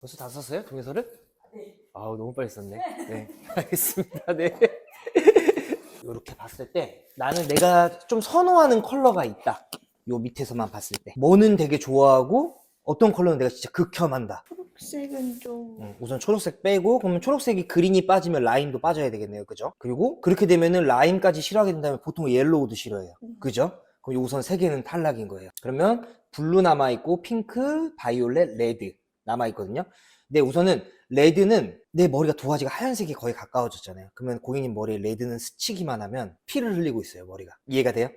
벌써 다 썼어요? 동의서를? 네. 아우, 너무 빨리 썼네. 네. 알겠습니다. 네. 이렇게 봤을 때 나는 내가 좀 선호하는 컬러가 있다. 요 밑에서만 봤을 때. 뭐는 되게 좋아하고 어떤 컬러는 내가 진짜 극혐한다. 초록색은 좀 우선 초록색 빼고, 그러면 초록색이 그린이 빠지면 라임도 빠져야 되겠네요. 그죠? 그리고 그렇게 되면은 라임까지 싫어하게 된다면 보통 옐로우도 싫어해요. 그죠? 그럼 우선 세 개는 탈락인 거예요. 그러면 블루 남아있고, 핑크, 바이올렛, 레드 남아있거든요. 근데 우선은 레드는 내 머리가 도화지가 하얀색이 거의 가까워졌잖아요. 그러면 고객님 머리에 레드는 스치기만 하면 피를 흘리고 있어요, 머리가. 이해가 돼요?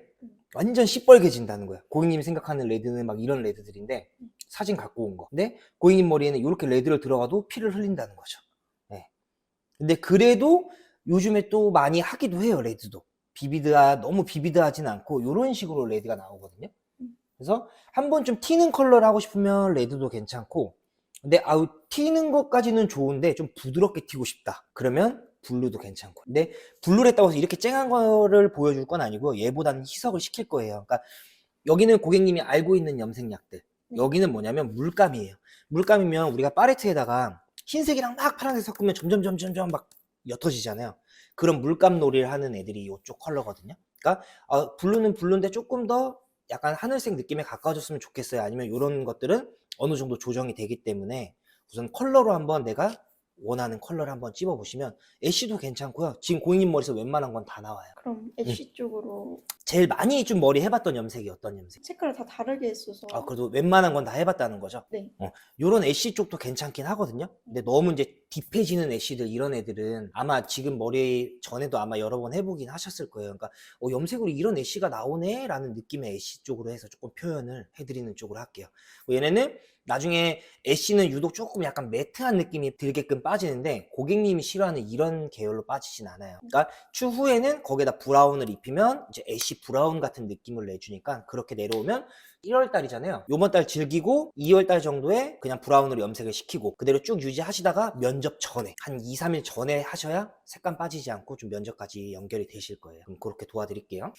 완전 시뻘개진다는 거야. 고객님이 생각하는 레드는 막 이런 레드들인데 사진 갖고 온 거. 근데 고객님 머리에는 이렇게 레드를 들어가도 피를 흘린다는 거죠. 네. 근데 그래도 요즘에 또 많이 하기도 해요, 레드도. 너무 비비드하진 않고 이런 식으로 레드가 나오거든요. 그래서 한번 좀 튀는 컬러를 하고 싶으면 레드도 괜찮고, 근데 튀는 것까지는 좋은데 좀 부드럽게 튀고 싶다. 그러면 블루도 괜찮고. 근데 블루를 했다고 해서 이렇게 쨍한 거를 보여줄 건 아니고 얘보다는 희석을 시킬 거예요. 그러니까 여기는 고객님이 알고 있는 염색약들. 여기는 뭐냐면 물감이에요. 물감이면 우리가 팔레트에다가 흰색이랑 막 파란색 섞으면 점점 막 옅어지잖아요. 그런 물감 놀이를 하는 애들이 이쪽 컬러거든요. 그러니까 블루는 블루인데 조금 더 약간 하늘색 느낌에 가까워졌으면 좋겠어요. 아니면 이런 것들은 어느 정도 조정이 되기 때문에 우선 컬러로 한번 내가 원하는 컬러를 한번 찝어보시면 애쉬도 괜찮고요. 지금 고객님 머리에서 웬만한 건 다 나와요. 그럼 애쉬 쪽으로 제일 많이 좀 머리 해봤던 염색이 어떤 염색? 색깔을 다 다르게 했어서 그래도 웬만한 건 다 해봤다는 거죠? 네. 요런 애쉬 쪽도 괜찮긴 하거든요. 근데 너무 이제 딥해지는 애쉬들, 이런 애들은 아마 지금 머리 전에도 아마 여러 번 해보긴 하셨을 거예요. 그러니까 염색으로 이런 애쉬가 나오네 라는 느낌의 애쉬 쪽으로 해서 조금 표현을 해드리는 쪽으로 할게요. 얘네는 나중에 애쉬는 유독 조금 약간 매트한 느낌이 들게끔 빠지는데 고객님이 싫어하는 이런 계열로 빠지진 않아요. 그러니까 추후에는 거기에다 브라운을 입히면 이제 애쉬 브라운 같은 느낌을 내주니까 그렇게 내려오면 1월달이잖아요. 요번달 즐기고 2월달 정도에 그냥 브라운으로 염색을 시키고 그대로 쭉 유지하시다가 면접 전에 한 2, 3일 전에 하셔야 색감 빠지지 않고 좀 면접까지 연결이 되실 거예요. 그럼 그렇게 도와드릴게요.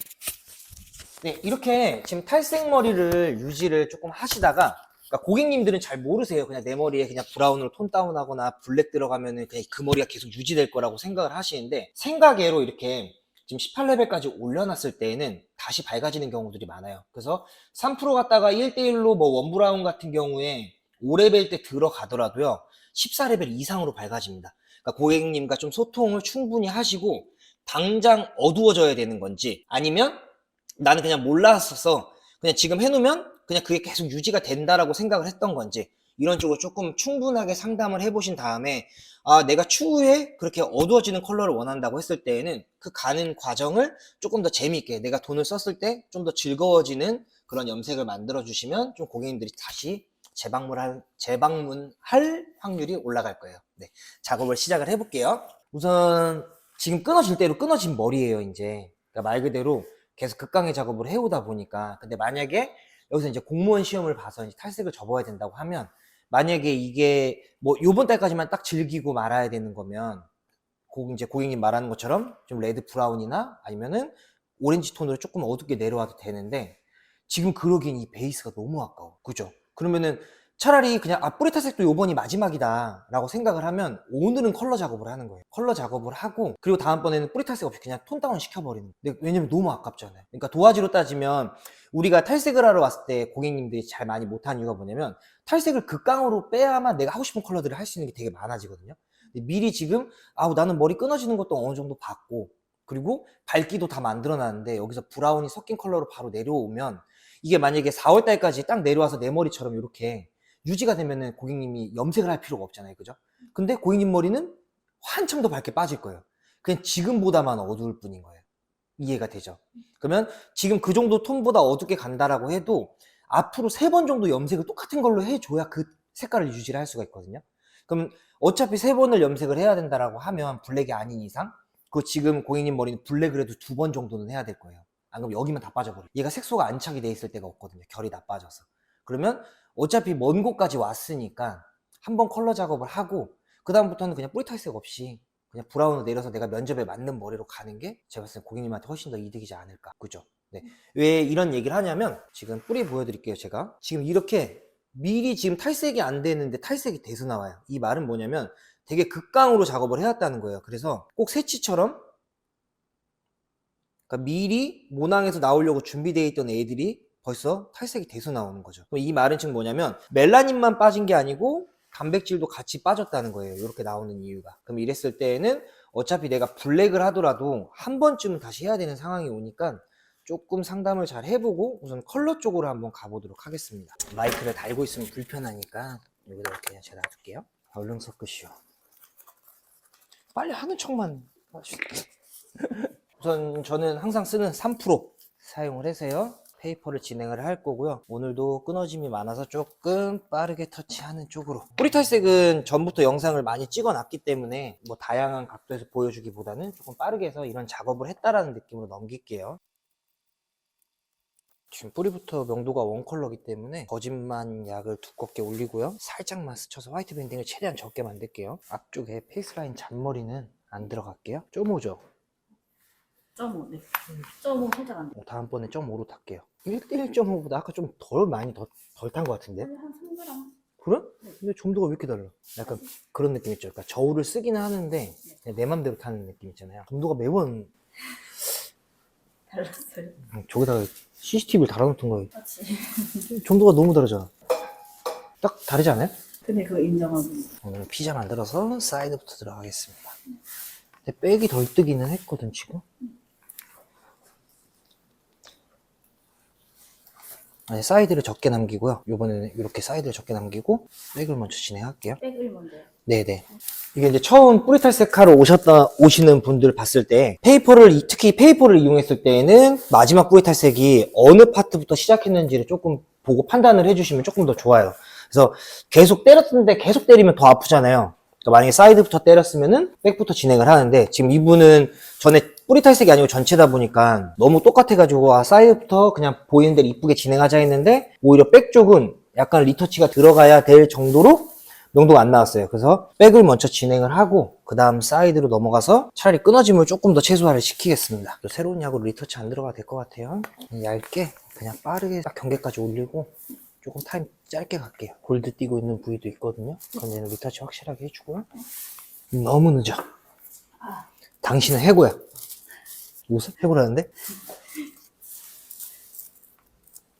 네, 이렇게 지금 탈색 머리를 유지를 조금 하시다가, 그러니까 고객님들은 잘 모르세요. 그냥 내 머리에 그냥 브라운으로 톤 다운하거나 블랙 들어가면은 그냥 그 머리가 계속 유지될 거라고 생각을 하시는데, 생각외로 이렇게 지금 18레벨까지 올려놨을 때에는 다시 밝아지는 경우들이 많아요. 그래서 3% 갔다가 1대1로 뭐 원브라운 같은 경우에 5레벨 때 들어가더라도요 14레벨 이상으로 밝아집니다. 그러니까 고객님과 좀 소통을 충분히 하시고 당장 어두워져야 되는 건지, 아니면 나는 그냥 몰랐어서 그냥 지금 해놓으면 그냥 그게 계속 유지가 된다라고 생각을 했던 건지, 이런 쪽으로 조금 충분하게 상담을 해보신 다음에 내가 추후에 그렇게 어두워지는 컬러를 원한다고 했을 때에는 그 가는 과정을 조금 더 재미있게 내가 돈을 썼을 때 좀 더 즐거워지는 그런 염색을 만들어 주시면 좀 고객님들이 다시 재방문할 확률이 올라갈 거예요. 네, 작업을 시작을 해볼게요. 우선 지금 끊어질 대로 끊어진 머리예요. 이제 그러니까 말 그대로 계속 극강의 작업을 해오다 보니까. 근데 만약에 여기서 이제 공무원 시험을 봐서 이제 탈색을 접어야 된다고 하면, 만약에 이게 뭐 요번 달까지만 딱 즐기고 말아야 되는 거면 이제 고객님 말하는 것처럼 좀 레드 브라운이나 아니면은 오렌지 톤으로 조금 어둡게 내려와도 되는데, 지금 그러기엔 이 베이스가 너무 아까워. 그죠? 그러면은 차라리 그냥 뿌리 탈색도 요번이 마지막이다 라고 생각을 하면 오늘은 컬러 작업을 하는 거예요. 컬러 작업을 하고 그리고 다음번에는 뿌리 탈색 없이 그냥 톤 다운 시켜버리는 거예요. 왜냐면 너무 아깝잖아요. 그러니까 도화지로 따지면 우리가 탈색을 하러 왔을 때 고객님들이 잘 많이 못하는 이유가 뭐냐면, 탈색을 극강으로 빼야만 내가 하고 싶은 컬러들을 할 수 있는 게 되게 많아지거든요. 근데 미리 지금 나는 머리 끊어지는 것도 어느 정도 봤고, 그리고 밝기도 다 만들어 놨는데 여기서 브라운이 섞인 컬러로 바로 내려오면, 이게 만약에 4월달까지 딱 내려와서 내 머리처럼 이렇게 유지가 되면은 고객님이 염색을 할 필요가 없잖아요. 그죠? 근데 고객님 머리는 한참 더 밝게 빠질 거예요. 그냥 지금보다만 어두울 뿐인 거예요. 이해가 되죠? 그러면 지금 그 정도 톤보다 어둡게 간다라고 해도 앞으로 3번 정도 염색을 똑같은 걸로 해줘야 그 색깔을 유지를 할 수가 있거든요. 그럼 어차피 3번을 염색을 해야 된다라고 하면 블랙이 아닌 이상 그 지금 고객님 머리는 블랙을 해도 2번 정도는 해야 될 거예요. 안 그러면 여기만 다 빠져버려요. 얘가 색소가 안착이 돼 있을 때가 없거든요. 결이 다 빠져서. 그러면 어차피 먼 곳까지 왔으니까 한번 컬러 작업을 하고 그 다음부터는 그냥 뿌리 탈색 없이 그냥 브라운으로 내려서 내가 면접에 맞는 머리로 가는 게 제가 봤을 때 고객님한테 훨씬 더 이득이지 않을까. 그죠? 네. 왜 이런 얘기를 하냐면, 지금 뿌리 보여드릴게요. 제가 지금 이렇게 미리 지금 탈색이 안 되는데 탈색이 돼서 나와요. 이 말은 뭐냐면 되게 극강으로 작업을 해왔다는 거예요. 그래서 꼭 새치처럼, 그러니까 미리 모낭에서 나오려고 준비되어 있던 애들이 벌써 탈색이 돼서 나오는 거죠. 그럼 이 말은 지금 뭐냐면 멜라닌만 빠진 게 아니고 단백질도 같이 빠졌다는 거예요. 이렇게 나오는 이유가. 그럼 이랬을 때에는 어차피 내가 블랙을 하더라도 한 번쯤은 다시 해야 되는 상황이 오니까 조금 상담을 잘 해보고 우선 컬러 쪽으로 한번 가보도록 하겠습니다. 마이크를 달고 있으면 불편하니까 여기다 이렇게 그냥 제가 놔둘게요. 얼른 섞으시오. 빨리 하는 척만 하시오. 우선 저는 항상 쓰는 3% 사용을 해서요. 페이퍼를 진행을 할 거고요. 오늘도 끊어짐이 많아서 조금 빠르게 터치하는 쪽으로. 뿌리 탈색은 전부터 영상을 많이 찍어 놨기 때문에 뭐 다양한 각도에서 보여주기보다는 조금 빠르게 해서 이런 작업을 했다라는 느낌으로 넘길게요. 지금 뿌리부터 명도가 원컬러이기 때문에 거짓만 약을 두껍게 올리고요. 살짝만 스쳐서 화이트 밴딩을 최대한 적게 만들게요. 앞쪽에 페이스라인 잔머리는 안 들어갈게요. 좀 오죠? 0.5, 네. 0.5 살짝 안 돼. 다음번에 0.5로 탈게요. 1.5보다 아까 좀 덜 많이 덜 탄 것 같은데? 한 3g. 그래? 근데 점도가 왜 이렇게 달라? 약간 그런 느낌 있죠. 그러니까 저울을 쓰기는 하는데 그냥 내 맘대로 타는 느낌 있잖아요. 점도가 매번 달랐어요. 저기다가 CCTV를 달아놓던 거예요. 그렇지. 점도가 너무 다르잖아. 딱 다르지 않아요? 근데 그거 인정하고. 오늘 피자 만들어서 사이드부터 들어가겠습니다. 근데 백이 덜 뜨기는 했거든 지금. 아니, 사이드를 적게 남기고요. 이번에는 이렇게 사이드를 적게 남기고 백을 먼저 진행할게요. 백을 먼저요. 네네. 이게 이제 처음 뿌리 탈색하러 오시는 분들 봤을 때 특히 페이퍼를 이용했을 때에는 마지막 뿌리 탈색이 어느 파트부터 시작했는지를 조금 보고 판단을 해주시면 조금 더 좋아요. 그래서 계속 때렸는데 계속 때리면 더 아프잖아요. 그러니까 만약에 사이드부터 때렸으면은 백부터 진행을 하는데 지금 이분은 전에 뿌리 탈색이 아니고 전체다 보니까 너무 똑같아가지고 사이드부터 그냥 보이는 대로 이쁘게 진행하자 했는데 오히려 백 쪽은 약간 리터치가 들어가야 될 정도로 명도가 안 나왔어요. 그래서 백을 먼저 진행을 하고 그 다음 사이드로 넘어가서 차라리 끊어짐을 조금 더 최소화를 시키겠습니다. 새로운 약으로 리터치 안 들어가도 될 것 같아요. 얇게 그냥 빠르게 딱 경계까지 올리고 조금 타임 짧게 갈게요. 골드 띄고 있는 부위도 있거든요. 그럼 얘는 리터치 확실하게 해주고요. 너무 늦어. 당신은 해고야. 무슨 해고라는데?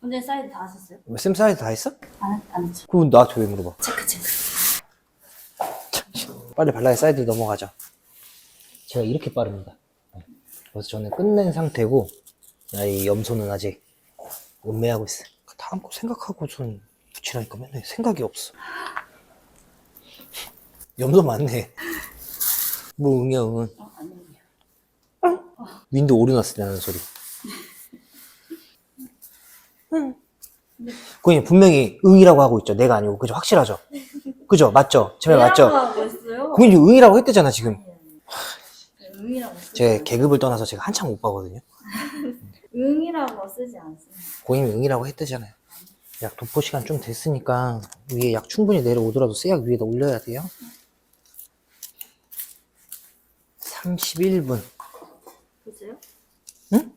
언제 사이드 다 하셨어요? 쌤 사이드 다 했어? 안 했죠. 그럼 나한테 왜 물어봐? 체크. 빨리 발라야 사이드 넘어가죠. 제가 이렇게 빠릅니다. 그래서 저는 끝낸 상태고 이 염소는 아직 음매하고 있어요. 다음 거 생각하고 전 붙이라니까 맨날 생각이 없어. 염소 맞네. 뭐 응이야 응은. 아니에요. 윈도우 오류났으라는 소리. 그냥 분명히 응이라고 하고 있죠. 내가 아니고. 그죠? 확실하죠? 그죠? 맞죠? 제 말 맞죠? 하고 있어요? 고객님 응이라고 했대잖아 지금. 응이라고 쓰지 제 않아요. 계급을 떠나서 제가 한참 못 봐거든요. 응이라고 쓰지 않습니다. 고객님이 응이라고 했대잖아요. 약 도포 시간 좀 됐으니까 위에 약 충분히 내려오더라도 쇠약 위에다 올려야 돼요. 31분. 보세요. 응?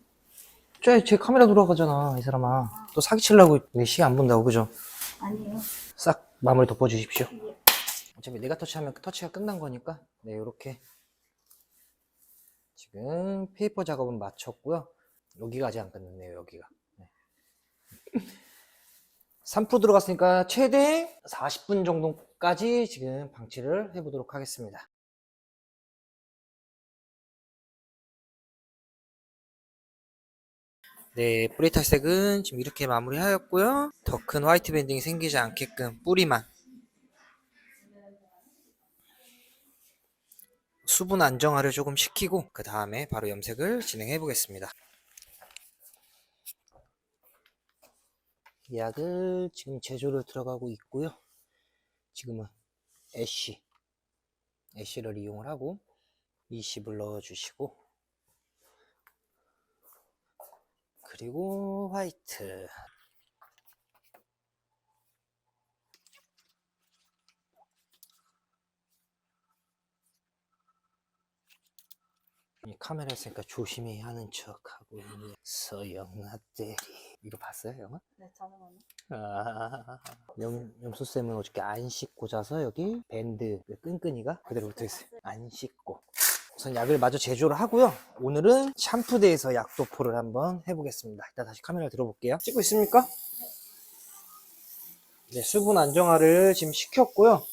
제 카메라 돌아가잖아 이 사람아. 또 사기치려고 내 시간 안 본다고 그죠? 아니에요. 싹 마무리 덮어주십시오. 어차피 내가 터치하면 터치가 끝난 거니까 네 이렇게 지금 페이퍼 작업은 마쳤고요. 여기가 아직 안 끝났네요. 여기가. 네. 3% 들어갔으니까 최대 40분 정도까지 지금 방치를 해보도록 하겠습니다. 네, 뿌리 탈색은 지금 이렇게 마무리하였고요. 더 큰 화이트 밴딩이 생기지 않게끔 뿌리만 수분 안정화를 조금 시키고 그 다음에 바로 염색을 진행해 보겠습니다. 약을 지금 제조를 들어가고 있고요. 지금은 애쉬를 이용을 하고 20을 넣어주시고 그리고 화이트 이 카메라 있으니까 조심히 하는 척하고 있는 서영나 대리 이거 봤어요, 영화? 네, 자전거는. 아, 염소쌤은 어저께 안 씻고 자서 여기 밴드 끈끈이가 그대로 붙어있어요. 안 씻고. 우선 약을 마저 제조를 하고요. 오늘은 샴푸대에서 약도포를 한번 해보겠습니다. 일단 다시 카메라 들어볼게요. 찍고 있습니까? 네, 수분 안정화를 지금 시켰고요.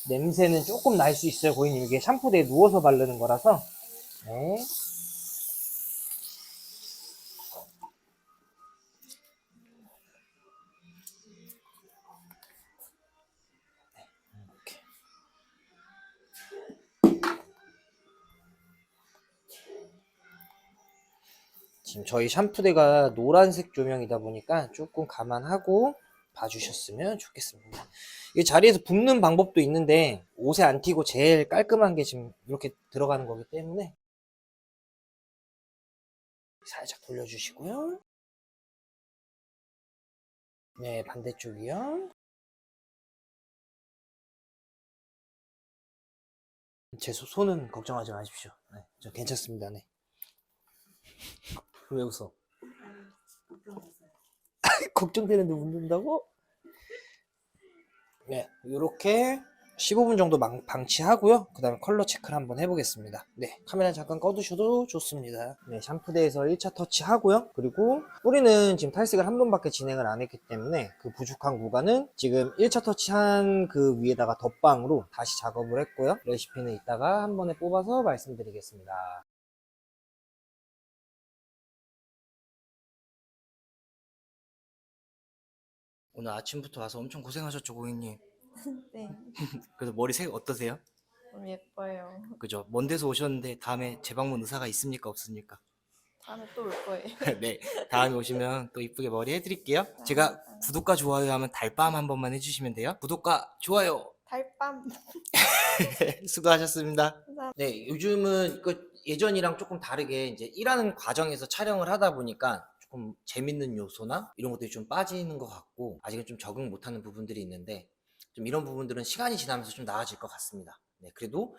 냄새는 조금 날 수 있어요, 고객님. 이게 샴푸대에 누워서 바르는 거라서. 네. 이렇게. 지금 저희 샴푸대가 노란색 조명이다 보니까 조금 감안하고 봐주셨으면 좋겠습니다. 이 자리에서 붓는 방법도 있는데 옷에 안 튀고 제일 깔끔한 게 지금 이렇게 들어가는 거기 때문에 살짝 돌려주시고요. 네, 반대쪽이요. 제 손은 걱정하지 마십시오. 네, 저 괜찮습니다. 네. 왜 웃어? 걱정되는데 웃는다고? 네, 이렇게 15분 정도 방치하고요. 그 다음에 컬러 체크를 한번 해보겠습니다. 네, 카메라 잠깐 꺼두셔도 좋습니다. 네, 샴푸대에서 1차 터치 하고요. 그리고 뿌리는 지금 탈색을 한 번밖에 진행을 안 했기 때문에 그 부족한 구간은 지금 1차 터치한 그 위에다가 덧방으로 다시 작업을 했고요. 레시피는 이따가 한 번에 뽑아서 말씀드리겠습니다. 오늘 아침부터 와서 엄청 고생하셨죠, 고객님? 네, 그래서 머리 색 어떠세요? 너무 예뻐요. 그죠? 먼 데서 오셨는데 다음에 재방문 의사가 있습니까? 없습니까? 다음에 또 올 거예요. 네, 다음에 오시면 또 이쁘게 머리 해드릴게요. 제가 구독과 좋아요 하면 달밤 한 번만 해주시면 돼요. 구독과 좋아요. 달밤. 수고하셨습니다. 감사합니다. 네, 요즘은 예전이랑 조금 다르게 이제 일하는 과정에서 촬영을 하다 보니까 조금 재밌는 요소나 이런 것들이 좀 빠지는 것 같고 아직은 좀 적응 못하는 부분들이 있는데 좀 이런 부분들은 시간이 지나면서 좀 나아질 것 같습니다. 네, 그래도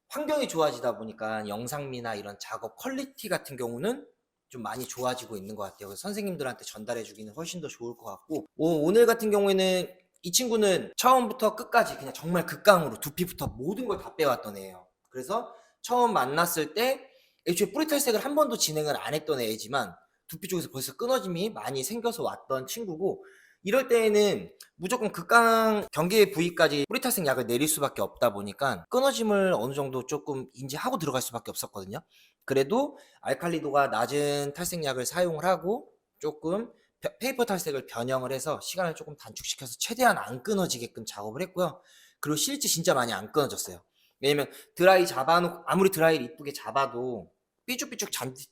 환경이 좋아지다 보니까 영상미나 이런 작업 퀄리티 같은 경우는 좀 많이 좋아지고 있는 것 같아요. 그래서 선생님들한테 전달해 주기는 훨씬 더 좋을 것 같고 오늘 같은 경우에는 이 친구는 처음부터 끝까지 그냥 정말 극강으로 두피부터 모든 걸 다 빼왔던 애예요. 그래서 처음 만났을 때 애초에 뿌리 탈색을 한 번도 진행을 안 했던 애지만 두피 쪽에서 벌써 끊어짐이 많이 생겨서 왔던 친구고 이럴 때에는 무조건 극강 경계 부위까지 뿌리 탈색 약을 내릴 수밖에 없다 보니까 끊어짐을 어느 정도 조금 인지하고 들어갈 수밖에 없었거든요. 그래도 알칼리도가 낮은 탈색약을 사용을 하고 조금 페이퍼 탈색을 변형을 해서 시간을 조금 단축시켜서 최대한 안 끊어지게끔 작업을 했고요. 그리고 실제 진짜 많이 안 끊어졌어요. 왜냐면 드라이 잡아놓고 아무리 드라이를 이쁘게 잡아도 삐죽삐죽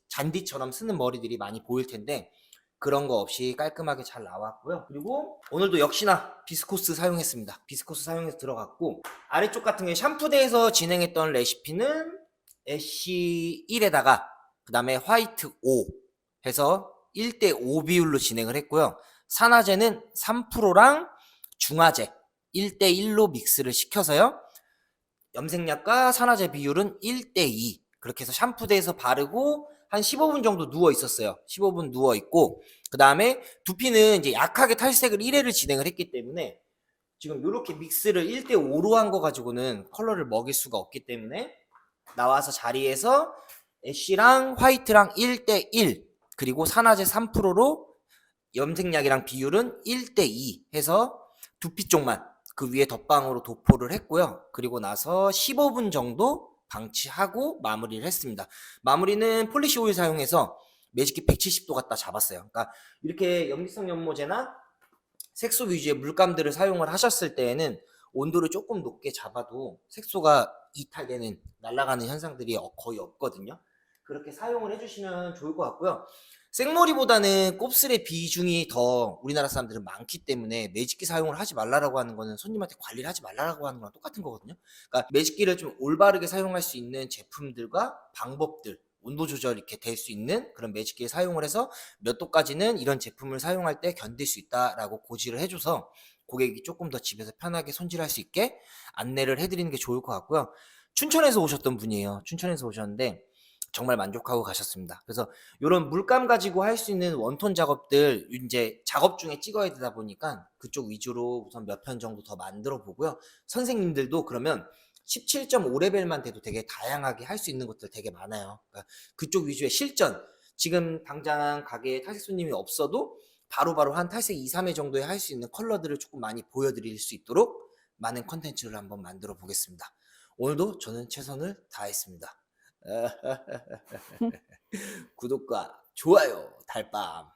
잔디처럼 쓰는 머리들이 많이 보일 텐데 그런 거 없이 깔끔하게 잘 나왔고요. 그리고 오늘도 역시나 비스코스 사용했습니다. 비스코스 사용해서 들어갔고 아래쪽 같은 경우에 샴푸대에서 진행했던 레시피는 애쉬 1에다가 그 다음에 화이트 5 해서 1대5 비율로 진행을 했고요. 산화제는 3%랑 중화제 1대1로 믹스를 시켜서요. 염색약과 산화제 비율은 1대2 그렇게 해서 샴푸대에서 바르고 한 15분 정도 누워 있었어요. 15분 누워 있고 그 다음에 두피는 이제 약하게 탈색을 1회를 진행을 했기 때문에 지금 이렇게 믹스를 1대5로 한 거 가지고는 컬러를 먹일 수가 없기 때문에 나와서 자리에서 애쉬랑 화이트랑 1대1 그리고 산화제 3%로 염색약이랑 비율은 1대2 해서 두피 쪽만 그 위에 덧방으로 도포를 했고요. 그리고 나서 15분 정도 방치하고 마무리를 했습니다. 마무리는 폴리시 오일 사용해서 매직기 170도 갖다 잡았어요. 그러니까 이렇게 염기성 연모제나 색소 위주의 물감들을 사용을 하셨을 때에는 온도를 조금 높게 잡아도 색소가 이탈되는 날아가는 현상들이 거의 없거든요. 그렇게 사용을 해주시면 좋을 것 같고요. 생머리보다는 곱슬의 비중이 더 우리나라 사람들은 많기 때문에 매직기 사용을 하지 말라고 하는 거는 손님한테 관리를 하지 말라고 하는 거랑 똑같은 거거든요. 그러니까 매직기를 좀 올바르게 사용할 수 있는 제품들과 방법들, 온도 조절 이렇게 될 수 있는 그런 매직기를 사용을 해서 몇 도까지는 이런 제품을 사용할 때 견딜 수 있다라고 고지를 해줘서 고객이 조금 더 집에서 편하게 손질할 수 있게 안내를 해드리는 게 좋을 것 같고요. 춘천에서 오셨던 분이에요. 춘천에서 오셨는데 정말 만족하고 가셨습니다. 그래서 이런 물감 가지고 할 수 있는 원톤 작업들 이제 작업 중에 찍어야 되다 보니까 그쪽 위주로 우선 몇 편 정도 더 만들어 보고요. 선생님들도 그러면 17.5레벨만 돼도 되게 다양하게 할 수 있는 것들 되게 많아요. 그러니까 그쪽 위주의 실전, 지금 당장 가게에 탈색 손님이 없어도 바로바로 한 탈색 2, 3회 정도에 할 수 있는 컬러들을 조금 많이 보여드릴 수 있도록 많은 컨텐츠를 한번 만들어 보겠습니다. 오늘도 저는 최선을 다했습니다. 구독과 좋아요, 달밤.